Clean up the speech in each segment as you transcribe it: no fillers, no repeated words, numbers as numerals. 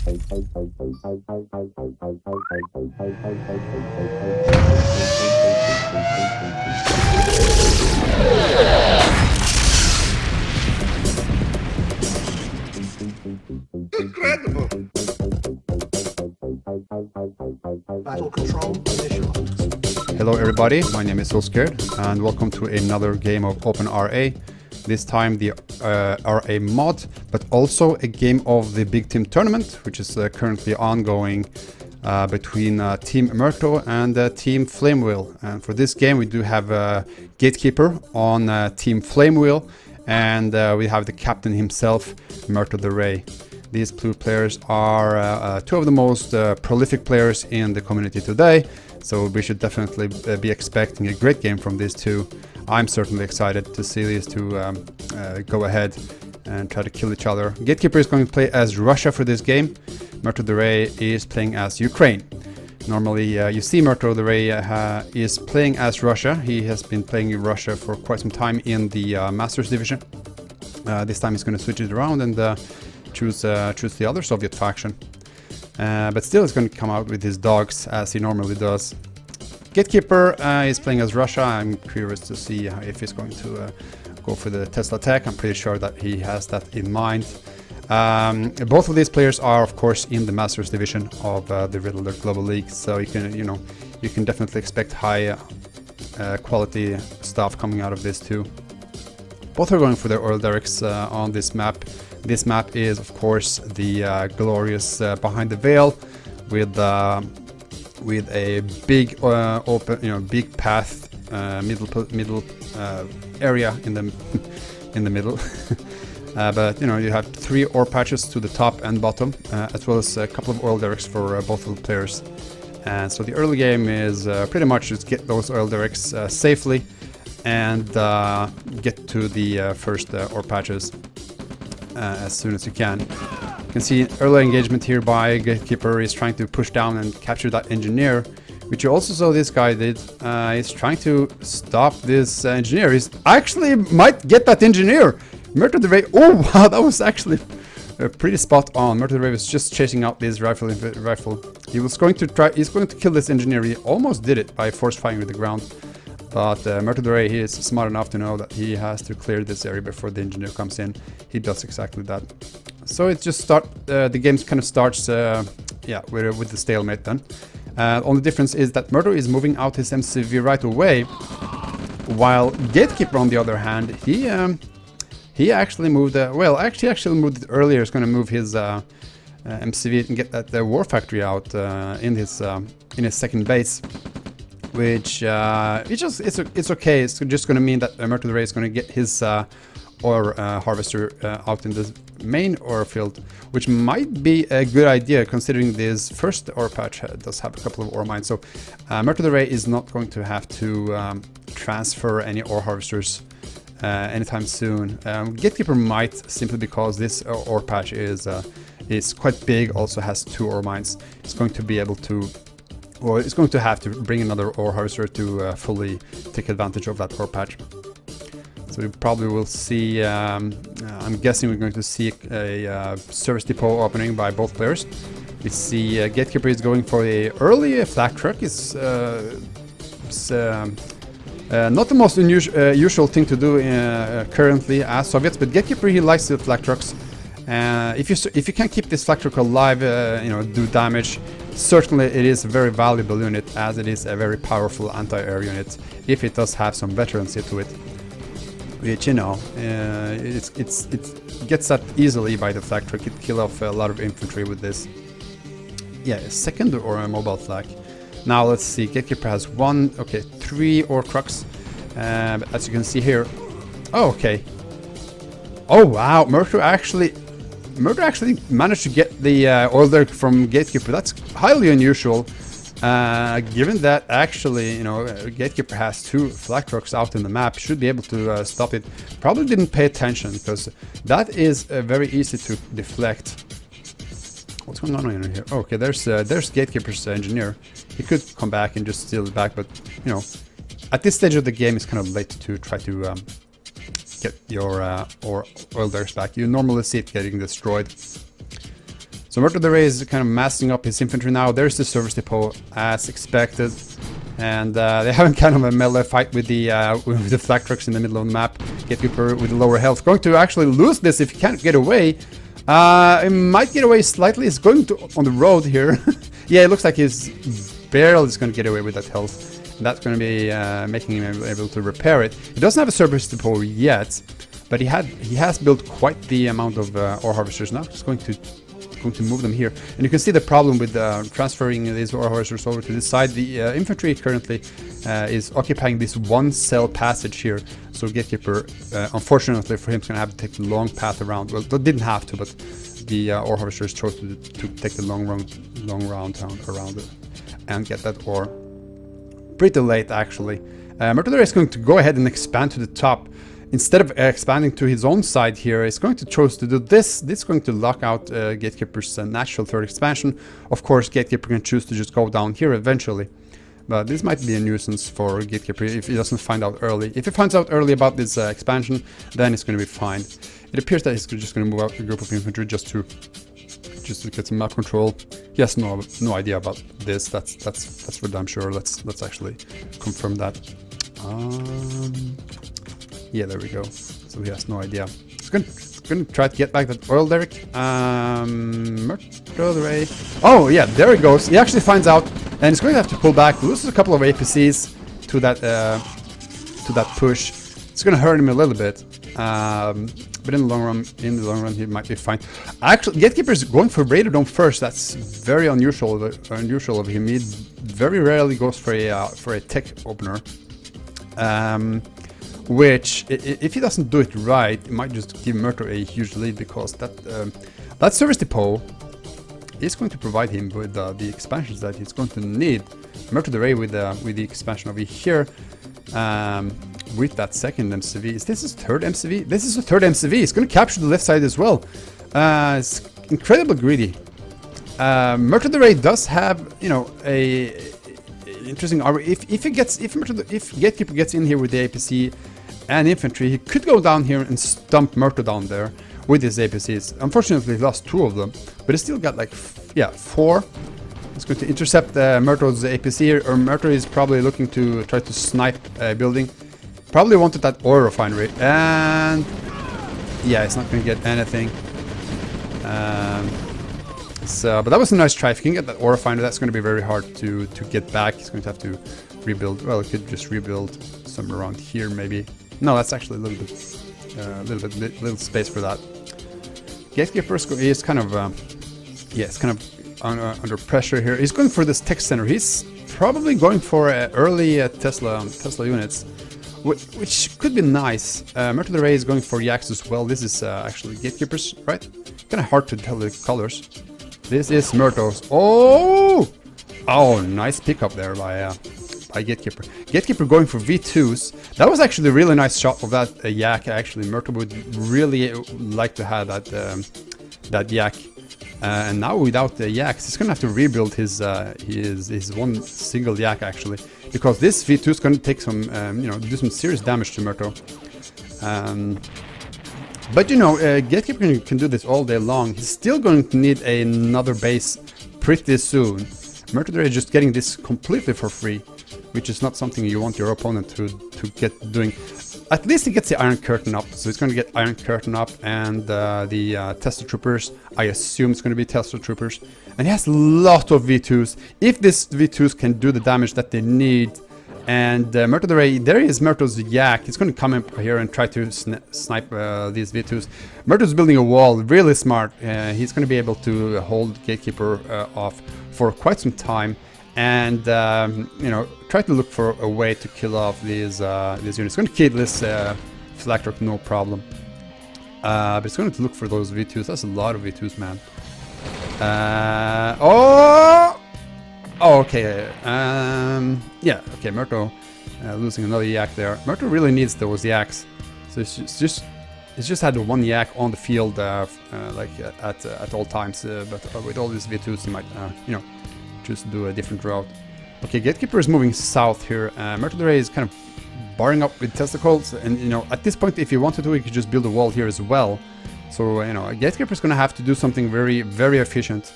Incredible! Battle control initialized. Hello everybody, my name is SoScared and welcome to another game of OpenRA. This time the RA mod, but also a game of the Big Team Tournament, which is currently ongoing between Team Murto and Team Flamewheel. And for this game we do have Gatekeeper on Team Flamewheel, and we have the captain himself, Murto the Ray. These two players are two of the most prolific players in the community today, so we should definitely be expecting a great game from these two. I'm certainly excited to see these two go ahead and try to kill each other. Gatekeeper is going to play as Russia for this game. Murto the Ray is playing as Ukraine. Normally you see Murto the Ray is playing as Russia. He has been playing in Russia for quite some time in the Masters division. This time he's going to switch it around and choose the other Soviet faction. But still he's going to come out with his dogs as he normally does. Gatekeeper is playing as Russia. I'm curious to see if he's going to go for the Tesla attack. I'm pretty sure that he has that in mind. Both of these players are of course in the Masters division of the Riddle Global League, so you can definitely expect high quality stuff coming out of this too. Both are going for their oil derricks on this map. This map is of course the glorious Behind the Veil with a big open, big path, middle area in the in the middle. But you have 3 ore patches to the top and bottom, as well as a couple of oil derricks for both of the players. And so the early game is pretty much just get those oil derricks safely and get to the first ore patches as soon as you can. You can see early engagement here by Gatekeeper. Is trying to push down and capture that engineer, which you also saw this guy did. He's trying to stop this engineer. He's actually might get that engineer. Murto the Ray. Oh wow, that was actually pretty spot on. Murto the Ray was just chasing out this rifle. He was going to try. He's going to kill this engineer. He almost did it by force firing with the ground. But Murto the Ray, he is smart enough to know that he has to clear this area before the engineer comes in. He does exactly that. So it just the game kind of starts, with the stalemate then. Only difference is that Murto is moving out his MCV right away, while Gatekeeper on the other hand, he actually moved. Actually moved it earlier. He's going to move his MCV and get that war factory out in his second base. Which it's okay. It's just going to mean that Murto the Ray is going to get his ore harvester out in the main ore field, which might be a good idea considering this first ore patch does have a couple of ore mines. So Murto the Ray is not going to have to transfer any ore harvesters anytime soon. Gatekeeper might, simply because this ore patch is quite big, also has 2 ore mines. It's going to be able to. Or it's going to have to bring another ore harvester to fully take advantage of that ore patch. So we probably will see, I'm guessing we're going to see a service depot opening by both players. We see Gatekeeper is going for a early flak truck. It's not the most usual thing to do currently as Soviets, but Gatekeeper, he likes the flak trucks. If you can keep this flak truck alive, do damage. Certainly it is a very valuable unit, as it is a very powerful anti-air unit if it does have some veterancy to it, which it gets that easily by the flak truck. It kill off a lot of infantry with this. Yeah, a second or a mobile flak. Now let's see, Gatekeeper has 3 ore trucks, as you can see here. Oh, okay. Oh wow, Murto actually managed to get the oil derrick from Gatekeeper. That's highly unusual, given that actually, Gatekeeper has 2 flak trucks out in the map. Should be able to stop it. Probably didn't pay attention, because that is very easy to deflect. What's going on in here? Oh, okay, there's Gatekeeper's engineer. He could come back and just steal it back, but at this stage of the game, it's kind of late to try to get your oil derricks back. You normally see it getting destroyed. So Murto the Ray is kind of massing up his infantry now. There's the service depot as expected. And they having kind of a melee fight with the flak trucks in the middle of the map. Gatekeeper with the lower health. Going to actually lose this if he can't get away. It might get away slightly. It's going to on the road here. Yeah, it looks like he's barely going to get away with that health. And that's going to be making him able to repair it. He doesn't have a service depot yet, but he has built quite the amount of ore harvesters now. Just going to move them here, and you can see the problem with transferring these ore harvesters over to this side. The infantry currently is occupying this one cell passage here, so Gatekeeper, unfortunately for him, is going to have to take the long path around. Well, they didn't have to, but the ore harvesters chose to take the long round around it and get that ore pretty late actually. Murto is going to go ahead and expand to the top. Instead of expanding to his own side here, he's going to choose to do this. This is going to lock out Gatekeeper's natural third expansion. Of course, Gatekeeper can choose to just go down here eventually. But this might be a nuisance for Gatekeeper if he doesn't find out early. If he finds out early about this expansion, then it's going to be fine. It appears that he's just going to move out a group of infantry just to get some map control. He has no idea about this. That's for damn sure. Let's actually confirm that. Yeah, there we go. So he has no idea. He's gonna try to get back that oil derrick. Murto the Ray. Oh yeah, there he goes. He actually finds out, and he's going to have to pull back. Loses a couple of APCs to that push. It's gonna hurt him a little bit. But in the long run, he might be fine. Actually, Gatekeeper is going for Radodome first. That's very unusual of him. He very rarely goes for a tech opener. Which, if he doesn't do it right, it might just give Murto a huge lead, because that service depot is going to provide him with the expansions that he's going to need. Murto the Ray with the expansion over here, with that second MCV. Is this his third MCV? This is the third MCV. He's going to capture the left side as well. It's incredibly greedy. Murto the Ray does have, you know, a interesting armor. If Gatekeeper gets in here with the APC and infantry, he could go down here and stump Murto down there with his APCs. Unfortunately, he lost 2 of them, but he still got like 4. He's going to intercept Murto's APC here, or Murto is probably looking to try to snipe a building. Probably wanted that oil refinery, and yeah, it's not going to get anything. But that was a nice try. If you can get that ore refinery, that's going to be very hard to get back. He's going to have to rebuild. Well, he could just rebuild somewhere around here, maybe. No, that's actually a little space for that. Gatekeeper is kind of, it's kind of under pressure here. He's going for this tech center. He's probably going for early Tesla units, which could be nice. Murto the Ray is going for Yaks as well. This is actually Gatekeeper's, right? Kind of hard to tell the colors. This is Murto's. Oh, nice pickup there by Gatekeeper. Gatekeeper going for V2s. That was actually a really nice shot of that Yak. Actually, Murto would really like to have that Yak. And now without the Yaks, he's gonna have to rebuild his one single Yak actually, because this V2 is gonna take some, do some serious damage to Murto. But you know, Gatekeeper can do this all day long. He's still going to need another base pretty soon. Murto is just getting this completely for free, which is not something you want your opponent to get doing. At least he gets the Iron Curtain up, so he's going to get Iron Curtain up, and the Tesla Troopers, I assume it's going to be Tesla Troopers. And he has a lot of V2s. If these V2s can do the damage that they need, and Murto the Ray, there is Murto's Yak. He's going to come up here and try to snipe these V2s. Murto's building a wall, really smart. He's going to be able to hold Gatekeeper off for quite some time, and try to look for a way to kill off these units. Going to kill this flak truck, no problem. But it's going to look for those V2s. That's a lot of V2s, man. Okay. Okay, Murto losing another Yak there. Murto really needs those Yaks. So it's just had the one Yak on the field at all times. But with all these V2s, he might choose to do a different route. Okay, Gatekeeper is moving south here. Murto the Ray is kind of barring up with testicles, and at this point, if he wanted to, he could just build a wall here as well. So, you know, Gatekeeper is going to have to do something very, very efficient.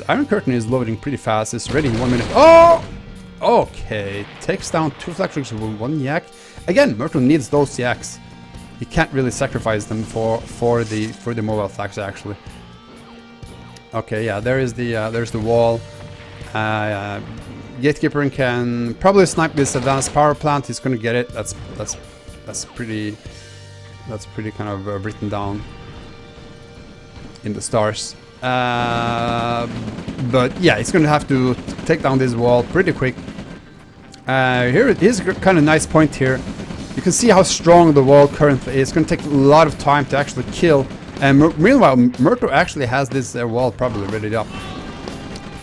Iron Curtain is loading pretty fast. It's ready in 1 minute. Oh! Okay. Takes down 2 Flak with 1 yak. Again, Murto needs those yaks. He can't really sacrifice them for the mobile flags, actually. Okay, yeah, there's the wall. Gatekeeper can probably snipe this advanced power plant. He's going to get it. That's pretty kind of written down in the stars. But yeah, he's going to have to take down this wall pretty quick. Here it is, kind of nice point here. You can see how strong the wall currently is. It's going to take a lot of time to actually kill. And meanwhile, Murto actually has this wall probably ready up.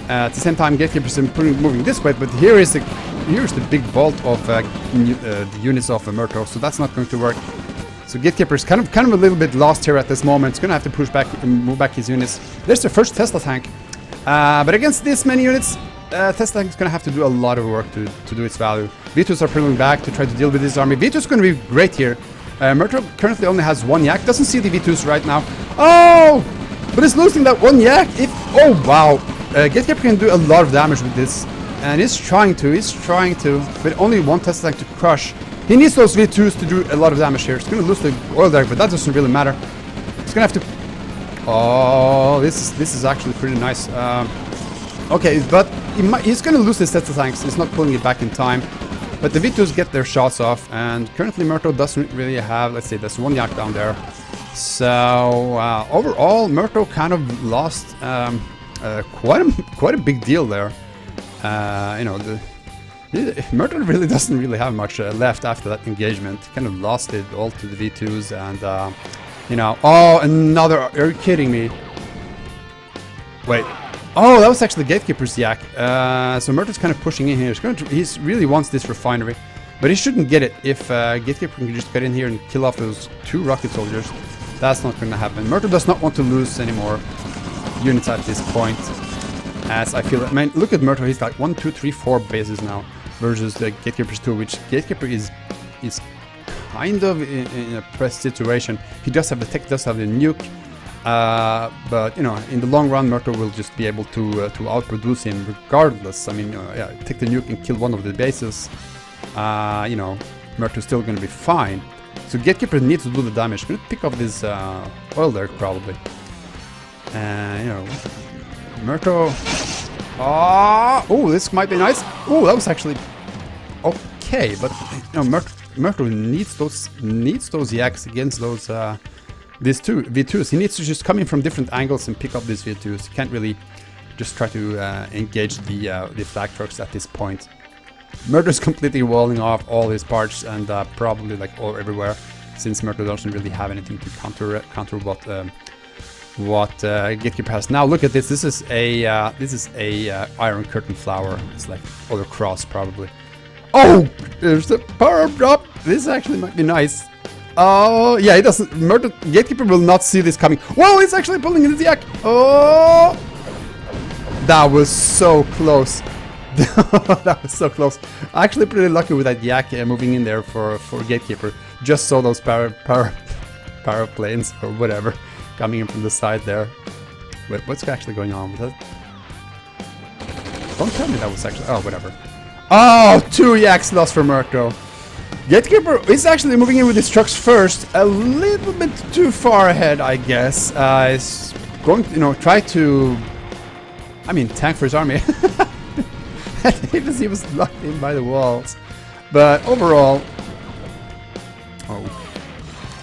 At the same time, Gatekeeper's moving this way, but here's the big vault of the units of Murto, so that's not going to work. So Gatekeeper's kind of a little bit lost here at this moment. It's going to have to push back and move back his units. There's the first Tesla tank. But against this many units, Tesla tank is going to have to do a lot of work to do its value. V2s are pulling back to try to deal with this army. V2 is going to be great here. Murto currently only has 1 yak. Doesn't see the V2s right now. Oh! But it's losing that 1 yak. Oh, wow. Gatekeeper can do a lot of damage with this. And he's trying to. But only 1 Tesla tank to crush. He needs those V2s to do a lot of damage here. He's going to lose the oil derrick, but that doesn't really matter. He's going to have to... Oh, this is actually pretty nice. Okay, but he's going to lose his Tesla tanks. He's not pulling it back in time. But the V2s get their shots off, and currently Murto doesn't really have... Let's see, there's 1 yak down there. So, overall, Murto kind of lost quite a big deal there. You know, Murto really doesn't really have much left after that engagement. Kind of lost it all to the V2s, and you know, oh, another. Are you kidding me? Wait. Oh, that was actually Gatekeeper's yak. So Murto's kind of pushing in here. He really wants this refinery, but he shouldn't get it if Gatekeeper can just get in here and kill off those 2 rocket soldiers. That's not going to happen. Murto does not want to lose any more units at this point. As I feel, I mean, look at Murto. He's got 1, 2, 3, 4 bases now versus the Gatekeeper's 2, which Gatekeeper is kind of in a pressed situation. He does have the tech, does have the nuke, but you know, in the long run, Murto will just be able to outproduce him regardless. I mean, yeah, take the nuke and kill 1 of the bases. You know, Murto's still going to be fine. So Gatekeeper needs to do the damage. Going to pick up this oil derrick probably. You know, Murto. Oh, this might be nice. Oh, that was actually okay, but you know, Murto needs those yaks against those these 2 V2s. He needs to just come in from different angles and pick up these V2s. He can't really just try to engage the flag trucks at this point. Murto's completely walling off all his parts and probably like all everywhere, since Murto doesn't really have anything to counter what Gatekeeper has. Now look at this. This is a Iron Curtain flower. It's like other cross probably. Oh, there's the power drop. This actually might be nice. Oh yeah, he doesn't. Gatekeeper will not see this coming. Whoa, it's actually pulling in the yak. Oh, that was so close. That was so close. Actually pretty lucky with that yak moving in there for Gatekeeper. Just saw those power planes or whatever coming in from the side there. Wait, what's actually going on with that? Don't tell me that was actually... Oh, whatever. Oh, 2 yaks lost for Murto. Gatekeeper is actually moving in with his trucks first. A little bit too far ahead, I guess. Is going to, you know, try to... I mean, tank for his army. He was locked in by the walls. But overall...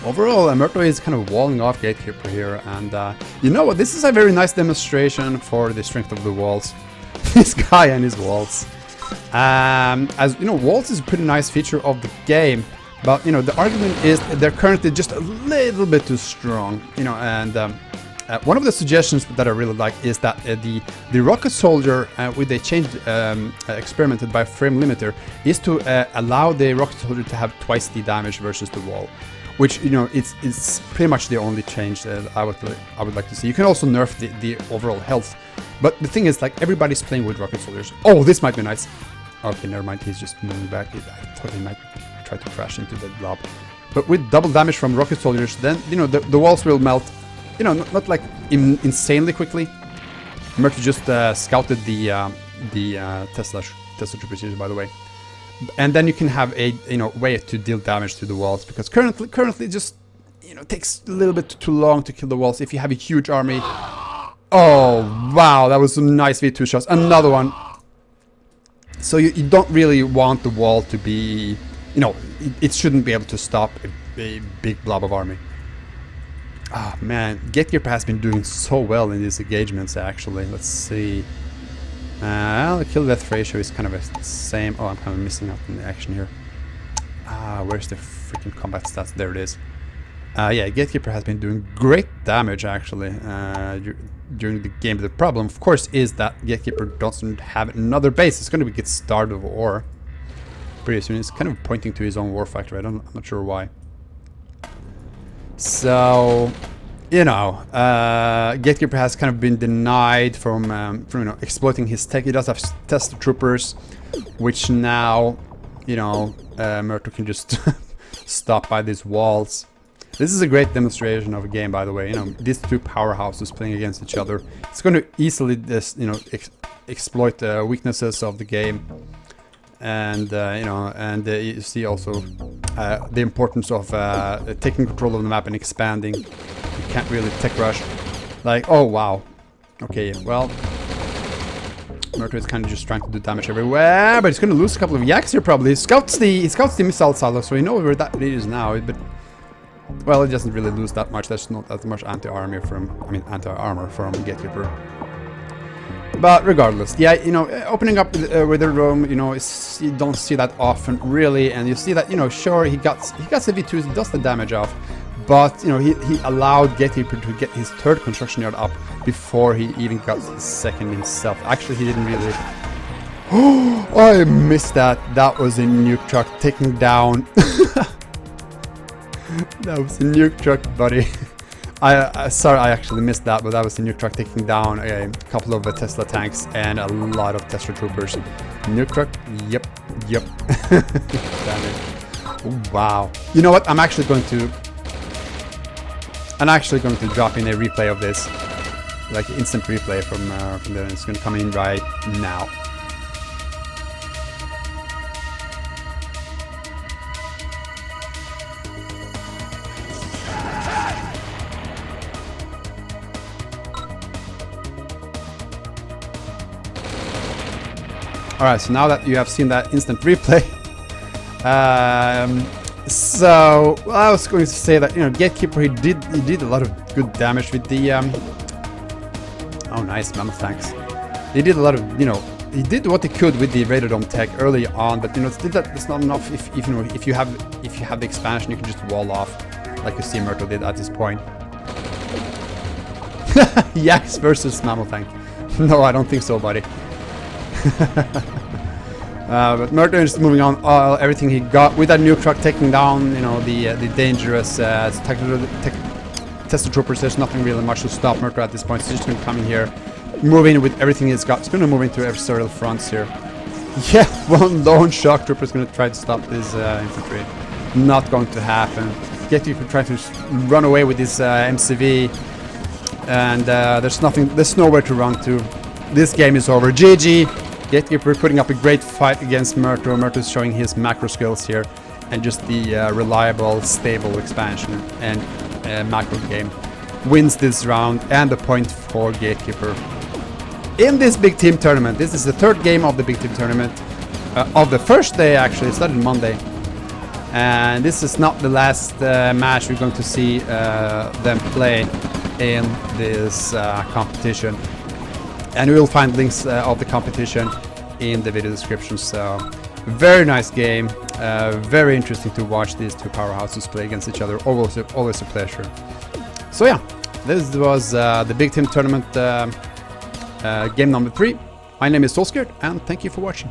Overall, Murto is kind of walling off Gatekeeper here, and you know what? This is a very nice demonstration for the strength of the walls. This guy and his walls. As you know, walls is a pretty nice feature of the game, but you know, the argument is they're currently just a little bit too strong. You know, and one of the suggestions that I really like is that the rocket soldier, with a change experimented by frame limiter, is to allow the rocket soldier to have twice the damage versus the wall. Which, you know, it's pretty much the only change that I would like to see. You can also nerf the overall health, but the thing is, like, everybody's playing with rocket soldiers. Oh, this might be nice. Okay, never mind. He's just moving back. I thought he might try to crash into the blob. But with double damage from rocket soldiers, then you know the walls will melt. you know, not like insanely quickly. Murto just scouted the Tesla troopers here, by the way. And then you can have a, you know, way to deal damage to the walls, because currently it just, you know, takes a little bit too long to kill the walls if you have a huge army. Oh, wow, that was some nice V2 shots. Another one. So you don't really want the wall to be, you know, it shouldn't be able to stop a big blob of army. Ah, man, Gatekeeper has been doing so well in these engagements, actually. Let's see. The kill-death ratio is kind of the same. Oh, I'm kind of missing out on the action here. Where's the freaking combat stats? There it is. Yeah, Gatekeeper has been doing great damage, actually, during the game. The problem, of course, is that Gatekeeper doesn't have another base. It's going to get starved of ore pretty soon. It's kind of pointing to his own war factory. I'm not sure why. So, you know, Gatekeeper has kind of been denied from you know, exploiting his tech. He does have Tesla troopers, which now, you know, Murto can just stop by these walls. This is a great demonstration of a game, by the way. You know, these two powerhouses playing against each other. It's going to easily, you know, exploit the weaknesses of the game. And you know, and you see also the importance of taking control of the map and expanding. You can't really tech rush. Like, oh wow, okay, well, Murto is kind of just trying to do damage everywhere, but he's going to lose a couple of yaks here probably. He scouts the missile silo, so you know where that is now. But well, it doesn't really lose that much. There's not that much anti-armor from Gatekeeper. But regardless, yeah, you know, opening up with a room, you know, you don't see that often, really, and you see that, you know, sure, he got the V2s, he does the damage off, but, you know, he allowed Gatekeeper to get his third construction yard up before he even got his second himself. Actually, he didn't really... Oh, I missed that. That was a nuke truck taking down... That was a nuke truck, buddy. Sorry, I actually missed that, but that was the nuke truck taking down a couple of Tesla tanks and a lot of Tesla troopers. Nuke truck, yep. Damn it. Oh, wow. You know what? I'm actually going to drop in a replay of this, like instant replay from there. It's going to come in right now. Alright, so now that you have seen that instant replay, so well, I was going to say that, you know, Gatekeeper, he did a lot of good damage with the oh nice, mammoth tanks. He did a lot of, you know, he did what he could with the Radodome tech early on, but you know, it's not enough. If you have the expansion, you can just wall off, like you see Murto did at this point. Yaks versus mammoth tank. No, I don't think so, buddy. But Murto is moving on everything he got with that nuke truck, taking down, you know, the dangerous Tesla troopers. There's nothing really much to stop Murto at this point. So he's just going to come in here, move in with everything he's got. He's going to move into several fronts here. Yeah, one lone shock trooper is going to try to stop this infantry. Not going to happen. Gatekeeper trying to run away with this MCV, and there's nowhere to run to. This game is over. GG. Gatekeeper putting up a great fight against Murto. Murto is showing his macro skills here, and just the reliable, stable expansion and macro game wins this round, and the point for Gatekeeper in this big team tournament. This is the third game of the big team tournament of the first day. Actually, it started Monday, and this is not the last match we're going to see them play in this competition. And we will find links of the competition in the video description. So, very nice game. Very interesting to watch these two powerhouses play against each other. Always a pleasure. So yeah, this was the big team tournament game number 3. My name is SoScared, and thank you for watching.